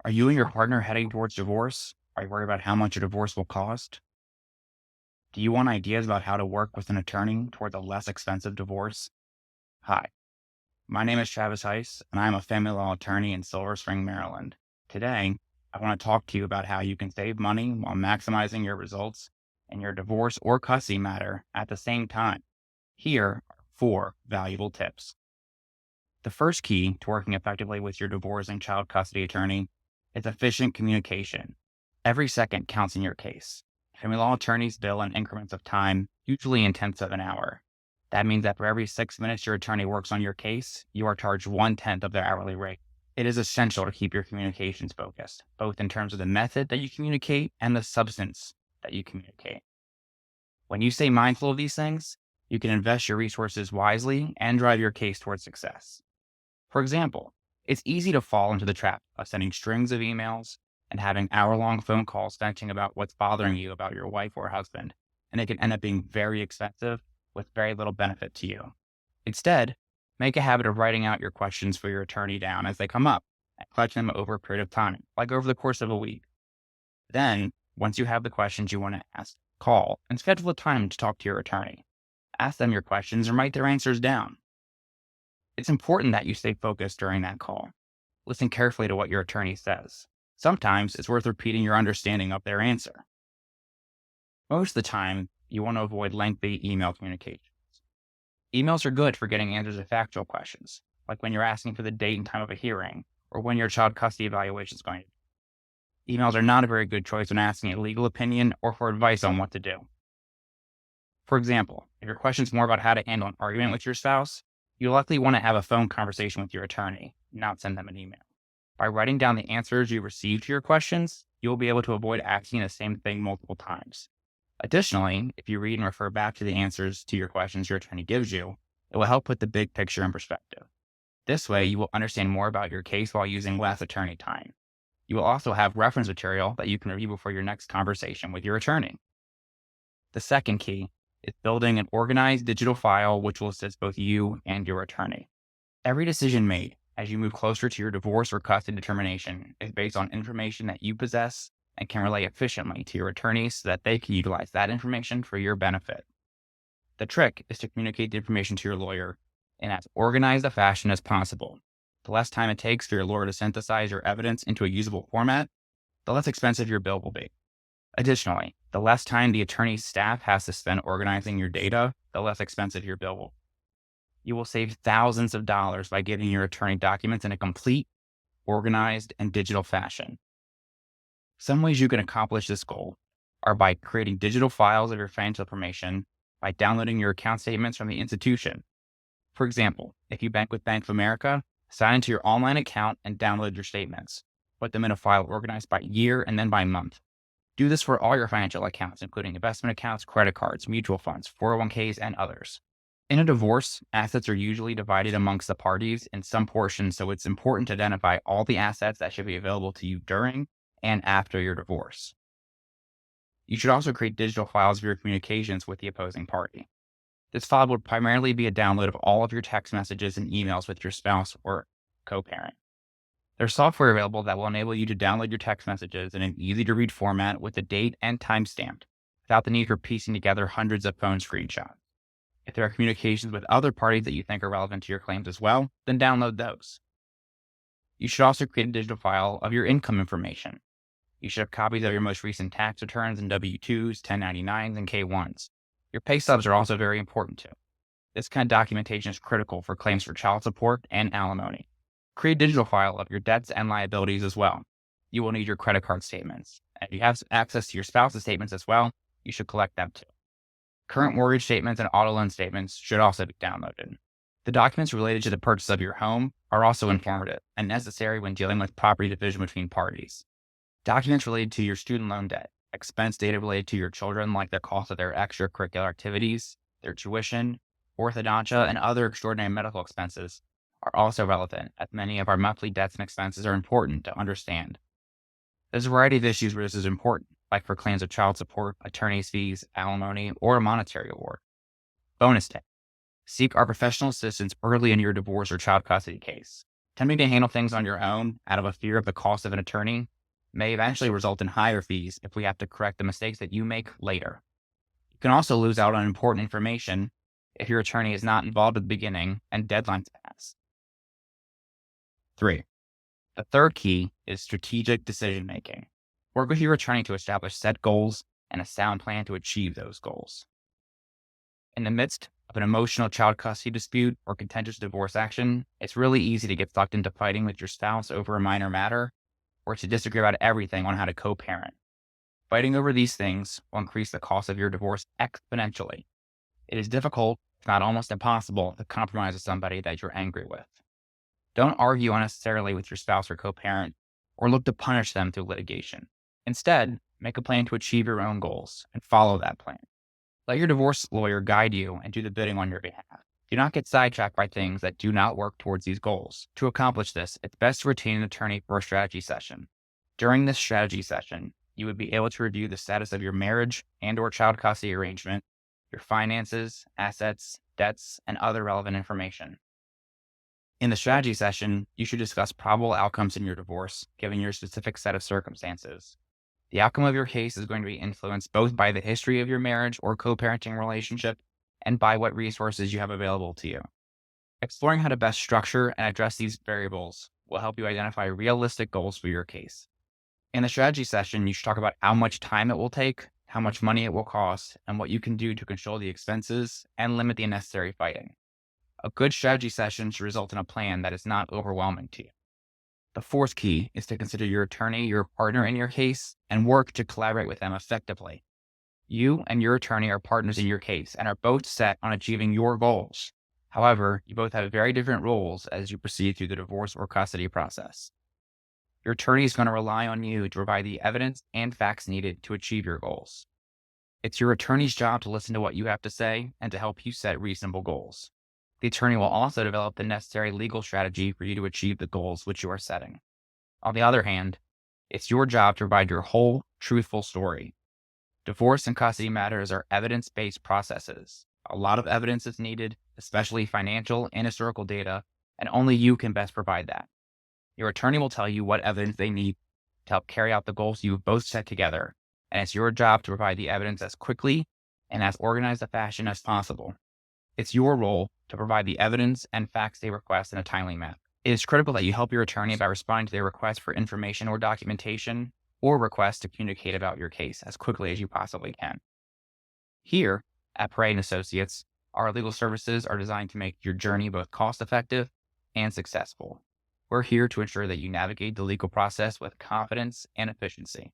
Are you and your partner heading towards divorce? Are you worried about how much a divorce will cost? Do you want ideas about how to work with an attorney towards a less expensive divorce? Hi, my name is Travis Heiss, and I'm a family law attorney in Silver Spring, Maryland. Today, I want to talk to you about how you can save money while maximizing your results in your divorce or custody matter at the same time. Here are 4 valuable tips. The first key to working effectively with your divorce and child custody attorney is efficient communication. Every second counts in your case. Family law attorneys bill in increments of time, usually in tenths of an hour. That means that for every 6 minutes your attorney works on your case, you are charged 1/10 of their hourly rate. It is essential to keep your communications focused, both in terms of the method that you communicate and the substance that you communicate. When you stay mindful of these things, you can invest your resources wisely and drive your case towards success. For example, it's easy to fall into the trap of sending strings of emails and having hour-long phone calls venting about what's bothering you about your wife or husband, and it can end up being very expensive with very little benefit to you. Instead, make a habit of writing out your questions for your attorney down as they come up and collecting them over a period of time, like over the course of a week. Then, once you have the questions you want to ask, call and schedule a time to talk to your attorney. Ask them your questions and write their answers down. It's important that you stay focused during that call. Listen carefully to what your attorney says. Sometimes it's worth repeating your understanding of their answer. Most of the time, you want to avoid lengthy email communications. Emails are good for getting answers to factual questions, like when you're asking for the date and time of a hearing, or when your child custody evaluation is going to be. Emails are not a very good choice when asking a legal opinion or for advice on what to do. For example, if your question is more about how to handle an argument with your spouse, you'll likely want to have a phone conversation with your attorney, not send them an email. By writing down the answers you received to your questions, you'll be able to avoid asking the same thing multiple times. Additionally, if you read and refer back to the answers to your questions your attorney gives you, it will help put the big picture in perspective. This way, you will understand more about your case while using less attorney time. You will also have reference material that you can review before your next conversation with your attorney. The second key is building an organized digital file which will assist both you and your attorney. Every decision made as you move closer to your divorce or custody determination is based on information that you possess and can relay efficiently to your attorney so that they can utilize that information for your benefit. The trick is to communicate the information to your lawyer in as organized a fashion as possible. The less time it takes for your lawyer to synthesize your evidence into a usable format, the less expensive your bill will be. Additionally, the less time the attorney's staff has to spend organizing your data, the less expensive your bill will be. You will save thousands of dollars by giving your attorney documents in a complete, organized, and digital fashion. Some ways you can accomplish this goal are by creating digital files of your financial information, by downloading your account statements from the institution. For example, if you bank with Bank of America, sign into your online account and download your statements. Put them in a file organized by year and then by month. Do this for all your financial accounts, including investment accounts, credit cards, mutual funds, 401ks, and others. In a divorce, assets are usually divided amongst the parties in some portion, so it's important to identify all the assets that should be available to you during and after your divorce. You should also create digital files of your communications with the opposing party. This file would primarily be a download of all of your text messages and emails with your spouse or co-parent. There's software available that will enable you to download your text messages in an easy-to-read format with a date and timestamp, without the need for piecing together hundreds of phone screenshots. If there are communications with other parties that you think are relevant to your claims as well, then download those. You should also create a digital file of your income information. You should have copies of your most recent tax returns and W-2s, 1099s, and K-1s. Your pay stubs are also very important too. This kind of documentation is critical for claims for child support and alimony. Create a digital file of your debts and liabilities as well. You will need your credit card statements. And if you have access to your spouse's statements as well, you should collect them too. Current mortgage statements and auto loan statements should also be downloaded. The documents related to the purchase of your home are also informative and necessary when dealing with property division between parties. Documents related to your student loan debt, expense data related to your children like the cost of their extracurricular activities, their tuition, orthodontia, and other extraordinary medical expenses are also relevant, as many of our monthly debts and expenses are important to understand. There's a variety of issues where this is important, like for claims of child support, attorney's fees, alimony, or a monetary award. Bonus tip: seek our professional assistance early in your divorce or child custody case. Attempting to handle things on your own out of a fear of the cost of an attorney may eventually result in higher fees if we have to correct the mistakes that you make later. You can also lose out on important information if your attorney is not involved at the beginning and deadlines pass. 3. The third key is strategic decision making. Work with your attorney to establish set goals and a sound plan to achieve those goals. In the midst of an emotional child custody dispute or contentious divorce action, it's really easy to get sucked into fighting with your spouse over a minor matter or to disagree about everything on how to co-parent. Fighting over these things will increase the cost of your divorce exponentially. It is difficult, if not almost impossible, to compromise with somebody that you're angry with. Don't argue unnecessarily with your spouse or co-parent or look to punish them through litigation. Instead, make a plan to achieve your own goals and follow that plan. Let your divorce lawyer guide you and do the bidding on your behalf. Do not get sidetracked by things that do not work towards these goals. To accomplish this, it's best to retain an attorney for a strategy session. During this strategy session, you would be able to review the status of your marriage and/or child custody arrangement, your finances, assets, debts, and other relevant information. In the strategy session, you should discuss probable outcomes in your divorce, given your specific set of circumstances. The outcome of your case is going to be influenced both by the history of your marriage or co-parenting relationship and by what resources you have available to you. Exploring how to best structure and address these variables will help you identify realistic goals for your case. In the strategy session, you should talk about how much time it will take, how much money it will cost, and what you can do to control the expenses and limit the unnecessary fighting. A good strategy session should result in a plan that is not overwhelming to you. The fourth key is to consider your attorney your partner in your case and work to collaborate with them effectively. You and your attorney are partners in your case and are both set on achieving your goals. However, you both have very different roles as you proceed through the divorce or custody process. Your attorney is going to rely on you to provide the evidence and facts needed to achieve your goals. It's your attorney's job to listen to what you have to say and to help you set reasonable goals. The attorney will also develop the necessary legal strategy for you to achieve the goals which you are setting. On the other hand, it's your job to provide your whole, truthful story. Divorce and custody matters are evidence-based processes. A lot of evidence is needed, especially financial and historical data, and only you can best provide that. Your attorney will tell you what evidence they need to help carry out the goals you've both set together, and it's your job to provide the evidence as quickly and as organized a fashion as possible. It's your role to provide the evidence and facts they request in a timely manner. It is critical that you help your attorney by responding to their requests for information or documentation or requests to communicate about your case as quickly as you possibly can. Here at Paré Associates, our legal services are designed to make your journey both cost-effective and successful. We're here to ensure that you navigate the legal process with confidence and efficiency.